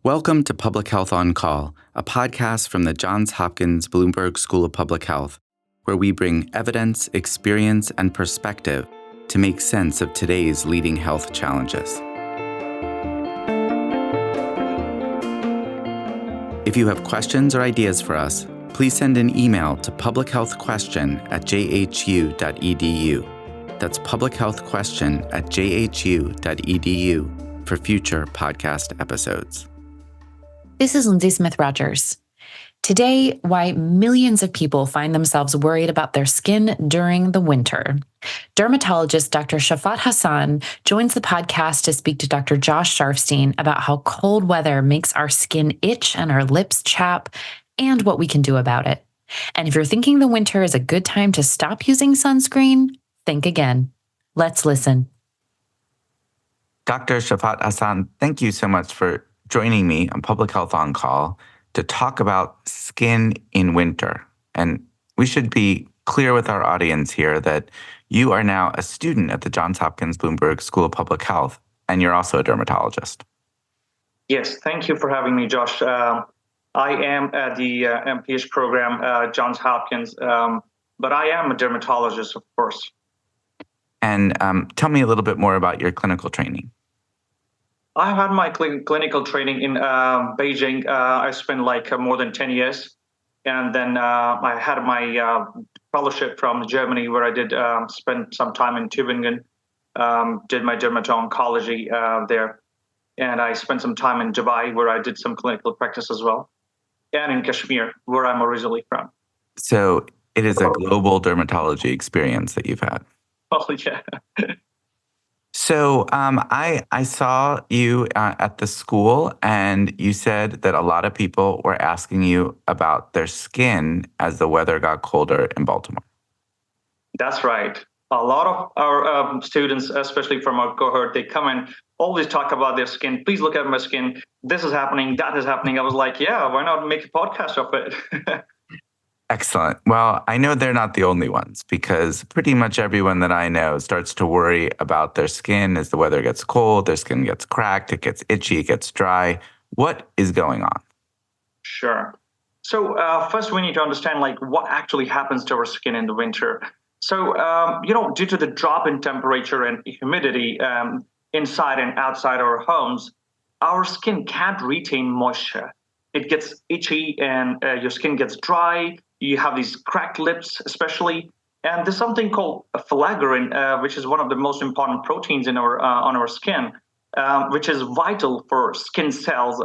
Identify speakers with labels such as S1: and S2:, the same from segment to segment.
S1: Welcome to Public Health on Call, a podcast from the Johns Hopkins Bloomberg School of Public Health, where we bring evidence, experience, and perspective to make sense of today's leading health challenges. If you have questions or ideas for us, please send an email to publichealthquestion@jhu.edu. That's publichealthquestion@jhu.edu for future podcast episodes.
S2: This is Lindsay Smith-Rogers. Today, why millions of people find themselves worried about their skin during the winter. Dermatologist Dr. Shafat Hassan joins the podcast to speak to Dr. Josh Sharfstein about how cold weather makes our skin itch and our lips chap, and what we can do about it. And if you're thinking the winter is a good time to stop using sunscreen, think again. Let's listen.
S1: Dr. Shafat Hassan, thank you so much for joining me on Public Health on Call to talk about skin in winter. And we should be clear with our audience here that you are now a student at the Johns Hopkins Bloomberg School of Public Health, and you're also a dermatologist.
S3: Yes, thank you for having me, Josh. I am at the MPH program at Johns Hopkins, but I am a dermatologist, of course.
S1: And tell me a little bit more about your clinical training.
S3: I had my clinical training in Beijing. I spent more than 10 years. And then I had my fellowship from Germany, where I did spend some time in Tübingen, did my dermato-oncology there. And I spent some time in Dubai, where I did some clinical practice as well. And in Kashmir, where I'm originally from.
S1: So it is a global dermatology experience that you've had.
S3: Oh, yeah.
S1: So I saw you at the school, and you said that a lot of people were asking you about their skin as the weather got colder in Baltimore.
S3: That's right. A lot of our students, especially from our cohort, they come and always talk about their skin. Please look at my skin. This is happening. That is happening. I was like, yeah, why not make a podcast of it?
S1: Excellent. Well, I know they're not the only ones, because pretty much everyone that I know starts to worry about their skin as the weather gets cold. Their skin gets cracked, it gets itchy, it gets dry. What is going on?
S3: Sure. So first we need to understand what actually happens to our skin in the winter. So, due to the drop in temperature and humidity inside and outside our homes, our skin can't retain moisture. It gets itchy and your skin gets dry. You have these cracked lips, especially. And there's something called filaggrin, which is one of the most important proteins in our on our skin, which is vital for skin cells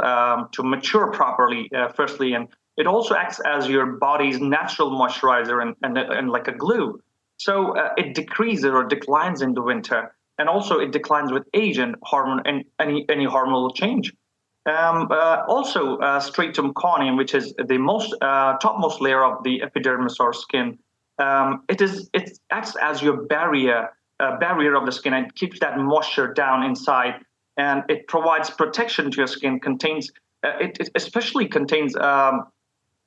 S3: to mature properly, firstly. And it also acts as your body's natural moisturizer and like a glue. So it decreases or declines in the winter. And also it declines with age and hormone and any hormonal change. Also, stratum corneum, which is the topmost layer of the epidermis or skin, it acts as your barrier of the skin, and keeps that moisture down inside, and it provides protection to your skin. It especially contains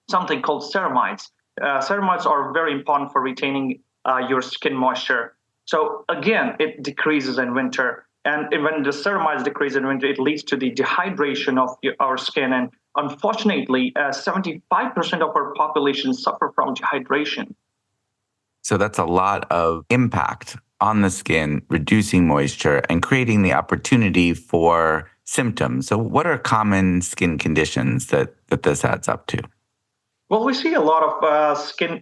S3: something called ceramides. Ceramides are very important for retaining your skin moisture. So again, it decreases in winter. And when the ceramides decrease in winter, it leads to the dehydration of our skin. And unfortunately, 75% of our population suffer from dehydration.
S1: So that's a lot of impact on the skin, reducing moisture and creating the opportunity for symptoms. So what are common skin conditions that this adds up to?
S3: Well, we see a lot of skin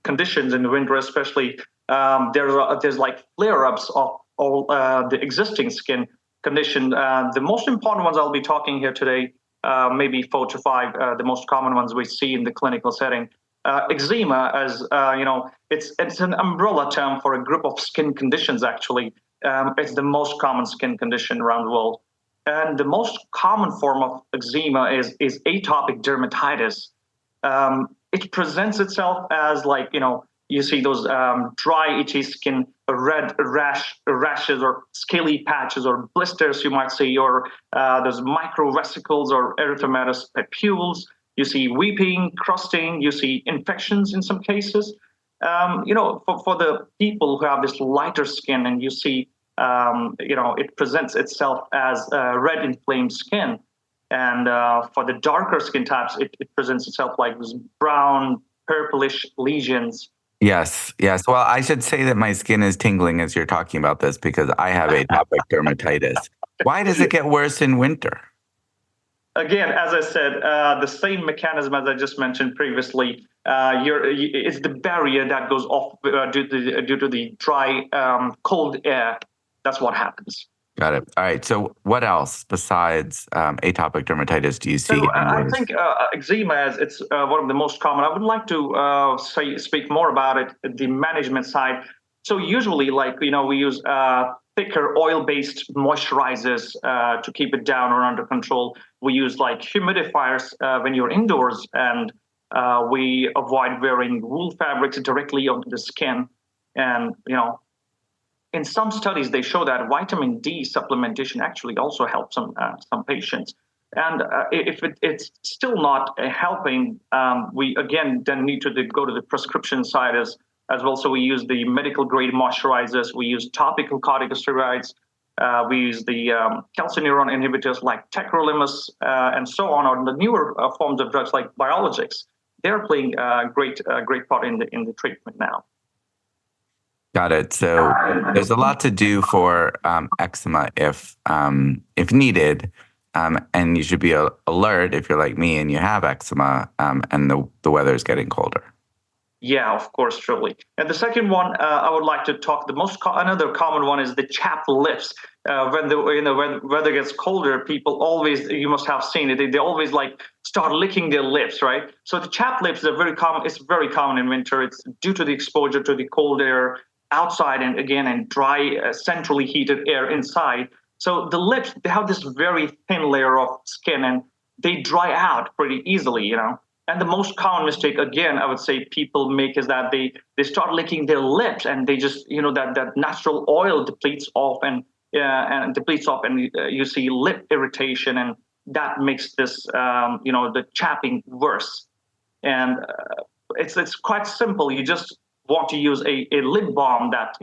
S3: conditions in the winter, especially. There's like flare-ups of all the existing skin condition. The most important ones I'll be talking here today, maybe 4 to 5, the most common ones we see in the clinical setting. Eczema, as it's an umbrella term for a group of skin conditions. Actually, it's the most common skin condition around the world, and the most common form of eczema is atopic dermatitis. It presents itself as you see those dry, itchy skin, red rashes or scaly patches or blisters you might see, or those microvesicles or erythematous papules. You see weeping, crusting, you see infections in some cases. For the people who have this lighter skin, and you see, it presents itself as red inflamed skin. And for the darker skin types, it presents itself like this brown, purplish lesions.
S1: Yes, yes. Well, I should say that my skin is tingling as you're talking about this because I have atopic dermatitis. Why does it get worse in winter?
S3: Again, as I said, the same mechanism as I just mentioned previously. It's the barrier that goes off due to the dry, cold air. That's what happens.
S1: Got it. All right. So, what else besides atopic dermatitis do you see
S3: So
S1: getting
S3: I
S1: worse?
S3: think eczema, as it's one of the most common. I would like to speak more about it, the management side. So usually, we use thicker oil-based moisturizers to keep it down or under control. We use like humidifiers when you're indoors, and we avoid wearing wool fabrics directly onto the skin. And in some studies, they show that vitamin D supplementation actually also helps some patients. And if it's still not helping, we again then need to go to the prescription side as well. So we use the medical grade moisturizers, we use topical corticosteroids, we use the calcineurin inhibitors like tacrolimus, and so on, or the newer forms of drugs like biologics. They're playing a great part in the treatment now.
S1: Got it. So there's a lot to do for eczema if needed, and you should be alert if you're like me and you have eczema and the weather is getting colder.
S3: Yeah, of course, truly. And the second one I would like to talk. Another common one is the chapped lips. When when weather gets colder, people always, you must have seen it. They always like start licking their lips, right? So the chapped lips are very common. It's very common in winter. It's due to the exposure to the cold air outside and dry, centrally heated air inside. So the lips, they have this very thin layer of skin, and they dry out pretty easily. And the most common mistake, again, I would say people make is that they start licking their lips, and they just that natural oil depletes off and you see lip irritation, and that makes this the chapping worse. And it's quite simple. You just want to use a lip balm that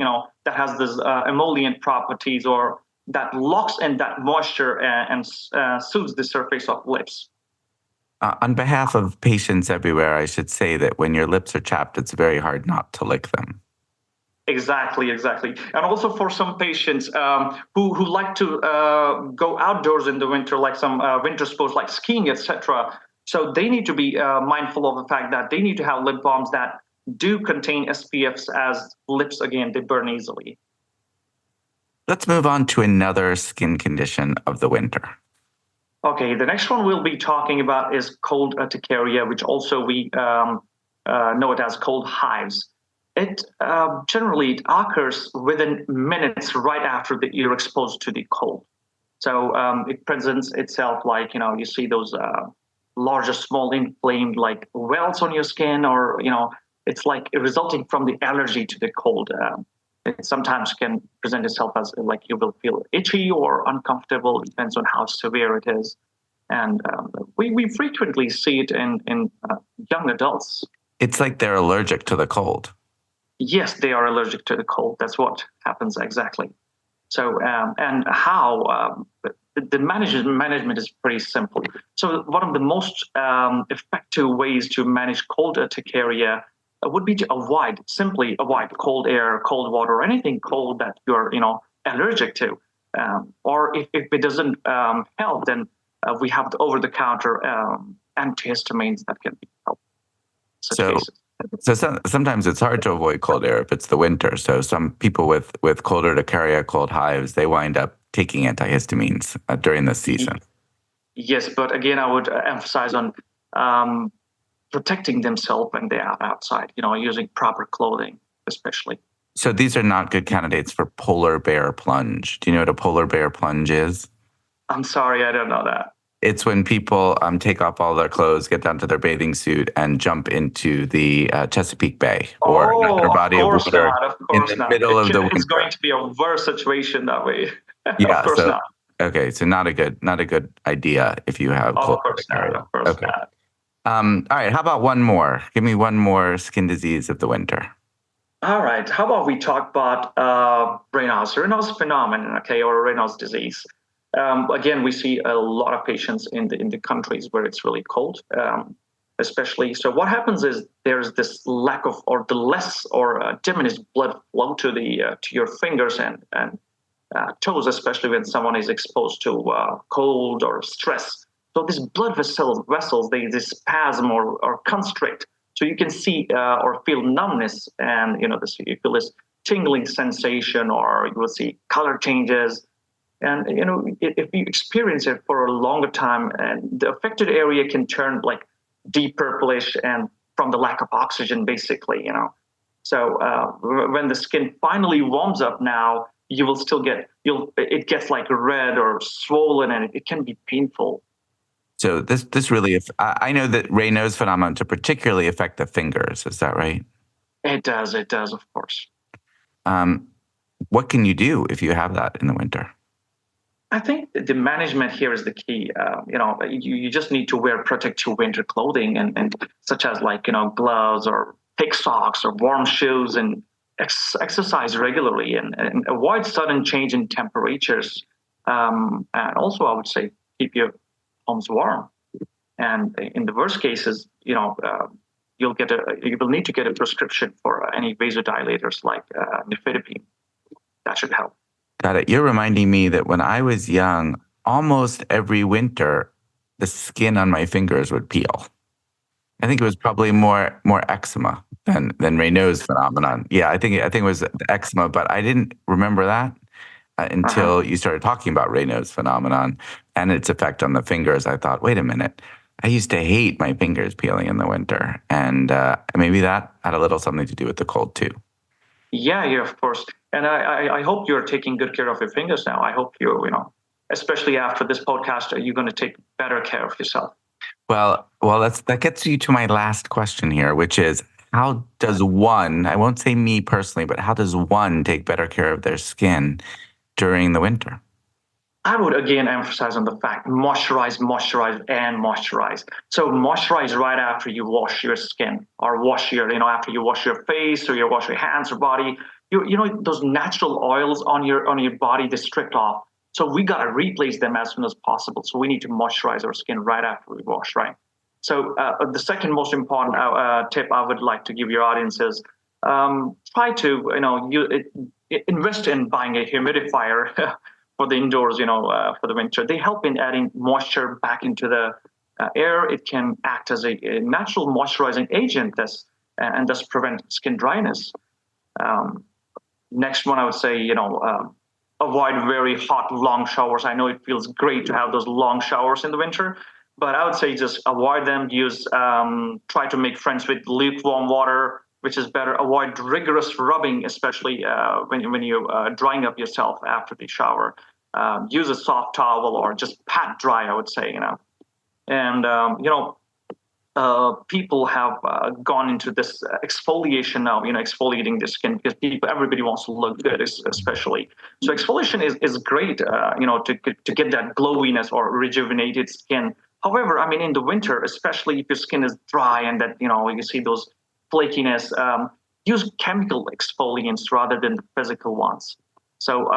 S3: has this emollient properties, or that locks in that moisture and soothes the surface of lips.
S1: On behalf of patients everywhere, I should say that when your lips are chapped, it's very hard not to lick them.
S3: Exactly. And also for some patients who like to go outdoors in the winter, like some winter sports like skiing, etc. So they need to be mindful of the fact that they need to have lip balms that do contain SPFs, as lips, again, they burn easily.
S1: Let's move on to another skin condition of the winter.
S3: Okay, the next one we'll be talking about is cold urticaria, which also we know it as cold hives. It generally occurs within minutes right after you're exposed to the cold. So it presents itself like you see those large or small inflamed like welts on your skin, or it's like resulting from the allergy to the cold. It sometimes can present itself as like you will feel itchy or uncomfortable. It depends on how severe it is. And we frequently see it in young adults.
S1: It's like they're allergic to the cold.
S3: Yes, they are allergic to the cold. That's what happens exactly. So, and how the management is pretty simple. So one of the most effective ways to manage cold urticaria would be to simply avoid cold air, cold water, or anything cold that you're allergic to. Or if it doesn't help, then we have the over-the-counter antihistamines that can be helpful.
S1: So sometimes it's hard to avoid cold air if it's the winter. So some people with cold urticaria, cold hives, they wind up taking antihistamines during this season.
S3: Yes, but again, I would emphasize on protecting themselves when they are outside, using proper clothing, especially.
S1: So these are not good candidates for polar bear plunge. Do you know what a polar bear plunge is?
S3: I'm sorry, I don't know that.
S1: It's when people take off all their clothes, get down to their bathing suit, and jump into the Chesapeake Bay or another body of water in the middle of the winter.
S3: It's going to be a worse situation that way.
S1: Yeah,
S3: of course not.
S1: Okay, so not a good idea if you have cold urticaria.
S3: Of course not.
S1: All right, how about one more? Give me one more skin disease of the winter.
S3: All right, how about we talk about Raynaud's phenomenon, okay, or Raynaud's disease. Again, we see a lot of patients in the countries where it's really cold, especially. So what happens is there's this lack of, or the less or diminished blood flow to your fingers and toes, especially when someone is exposed to cold or stress. So these blood vessels, they spasm or constrict. So you can see or feel numbness, and you feel this tingling sensation, or you will see color changes. And if you experience it for a longer time, and the affected area can turn like deep purplish, and from the lack of oxygen, basically. So when the skin finally warms up, now you will still it gets like red or swollen, and it can be painful.
S1: So this really, I know that Raynaud's phenomenon to particularly affect the fingers. Is that right?
S3: It does, of course.
S1: What can you do if you have that in the winter?
S3: I think the management here is the key. You just need to wear protective winter clothing, and such as like gloves or thick socks or warm shoes, and exercise regularly, and avoid sudden change in temperatures. And also, I would say keep your homes warm. And in the worst cases, you will need to get a prescription for any vasodilators like nifedipine. That should help.
S1: Got it. You're reminding me that when I was young, almost every winter, the skin on my fingers would peel. I think it was probably more eczema than Raynaud's phenomenon. Yeah, I think it was the eczema, but I didn't remember that until you started talking about Raynaud's phenomenon and its effect on the fingers. I thought, wait a minute, I used to hate my fingers peeling in the winter, and maybe that had a little something to do with the cold too.
S3: Yeah, of course. And I hope you're taking good care of your fingers now. I hope especially after this podcast, you're going to take better care of yourself.
S1: Well, that gets you to my last question here, which is, how does one, I won't say me personally, but how does one take better care of their skin during the winter?
S3: I would again emphasize on the fact, moisturize, and moisturize. So moisturize right after you wash your skin, or after you wash your face, or you wash your hands or body. Those natural oils on your body, they stripped off. So we got to replace them as soon as possible. So we need to moisturize our skin right after we wash, right? So the second most important tip I would like to give your audience is try to invest in buying a humidifier for the indoors, for the winter. They help in adding moisture back into the air. It can act as a natural moisturizing agent, and thus prevent skin dryness. Next one, I would say, avoid very hot, long showers. I know it feels great to have those long showers in the winter, but I would say just avoid them. Try to make friends with lukewarm water, which is better. Avoid rigorous rubbing, especially when you're drying up yourself after the shower. Use a soft towel or just pat dry, I would say, And, people have gone into this exfoliation now, exfoliating the skin, because everybody wants to look good, especially. So exfoliation is great, to get that glowiness or rejuvenated skin. However, in the winter, especially if your skin is dry and that, you see those flakiness, use chemical exfoliants rather than the physical ones. So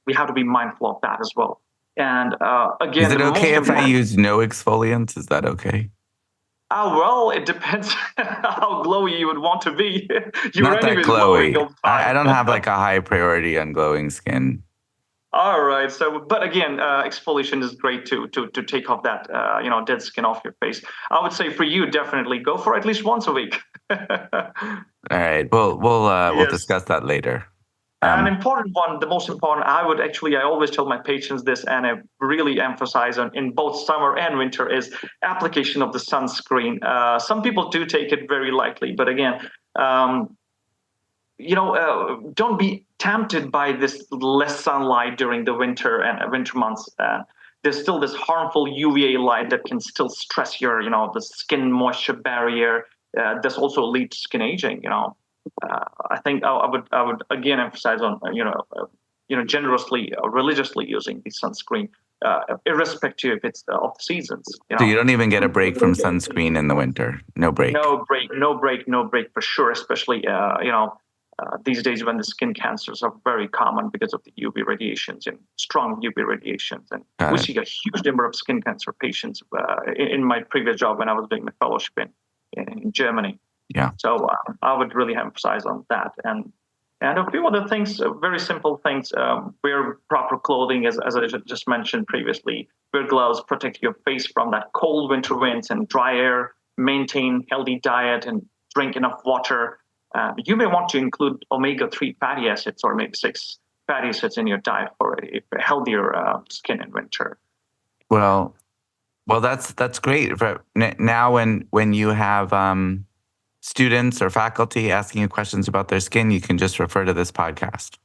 S3: we have to be mindful of that as well. And again,
S1: is it okay if I use no exfoliants? Is that okay?
S3: Well, it depends how glowy you would want to be.
S1: Not that glowy. I don't have like a high priority on glowing skin.
S3: All right. So, but again, exfoliation is great to take off that dead skin off your face. I would say for you, definitely go for at least once a week.
S1: All right. We'll discuss that later.
S3: An important one, the most important, I always tell my patients this, and I really emphasize on in both summer and winter, is application of the sunscreen. Some people do take it very lightly, but again, don't be tempted by this less sunlight during the winter and winter months. There's still this harmful UVA light that can still stress your, the skin moisture barrier. This also leads to skin aging, I think I would again emphasize on generously, religiously using the sunscreen, irrespective if it's of the seasons.
S1: So you don't even get a break from sunscreen in the winter. No break.
S3: No break for sure. Especially these days when the skin cancers are very common because of the UV radiations and strong UV radiations. And we see a huge number of skin cancer patients in my previous job when I was doing my fellowship in Germany.
S1: Yeah.
S3: So I would really emphasize on that. And a few other things, very simple things. Wear proper clothing, as I just mentioned previously. Wear gloves, protect your face from that cold winter winds and dry air. Maintain healthy diet and drink enough water. You may want to include omega-3 fatty acids or omega-6 fatty acids in your diet for a healthier skin in winter.
S1: Well, that's great. Now, when you have students or faculty asking you questions about their skin, you can just refer to this podcast.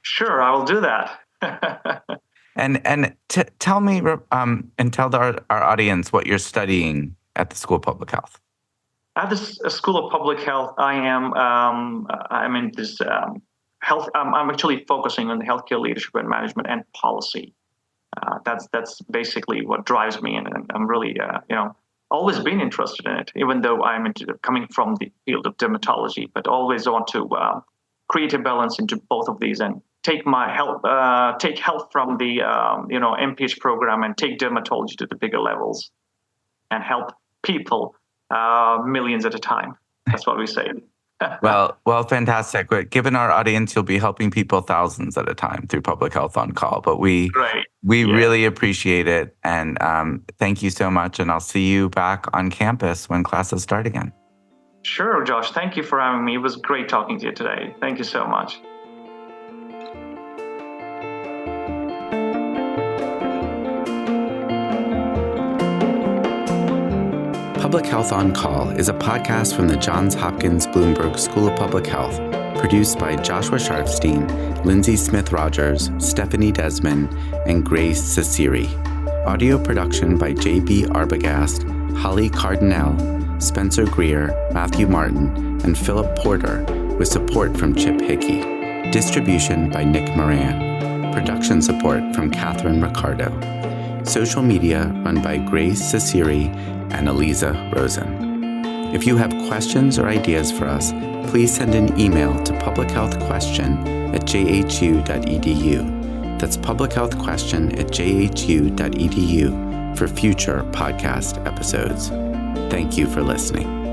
S3: Sure, I will do that.
S1: And tell me and tell our audience what you're studying at the School of Public Health.
S3: At the School of Public Health, I'm in this health. I'm actually focusing on the healthcare leadership and management and policy. That's basically what drives me, and I'm really always been interested in it. Even though I'm coming from the field of dermatology, but always want to create a balance into both of these and take my help from the MPH program and take dermatology to the bigger levels and help people millions at a time. That's what we say.
S1: Well, fantastic. But given our audience, you'll be helping people thousands at a time through Public Health on Call. But we really appreciate it. And thank you so much. And I'll see you back on campus when classes start again.
S3: Sure, Josh. Thank you for having me. It was great talking to you today. Thank you so much.
S1: Public Health on Call is a podcast from the Johns Hopkins Bloomberg School of Public Health, produced by Joshua Sharfstein, Lindsay Smith-Rogers, Stephanie Desmond, and Grace Ciceri. Audio production by J.B. Arbogast, Holly Cardinale, Spencer Greer, Matthew Martin, and Philip Porter, with support from Chip Hickey. Distribution by Nick Moran. Production support from Catherine Ricardo. Social media run by Grace Ciceri and Eliza Rosen. If you have questions or ideas for us, please send an email to publichealthquestion@jhu.edu. That's publichealthquestion@jhu.edu for future podcast episodes. Thank you for listening.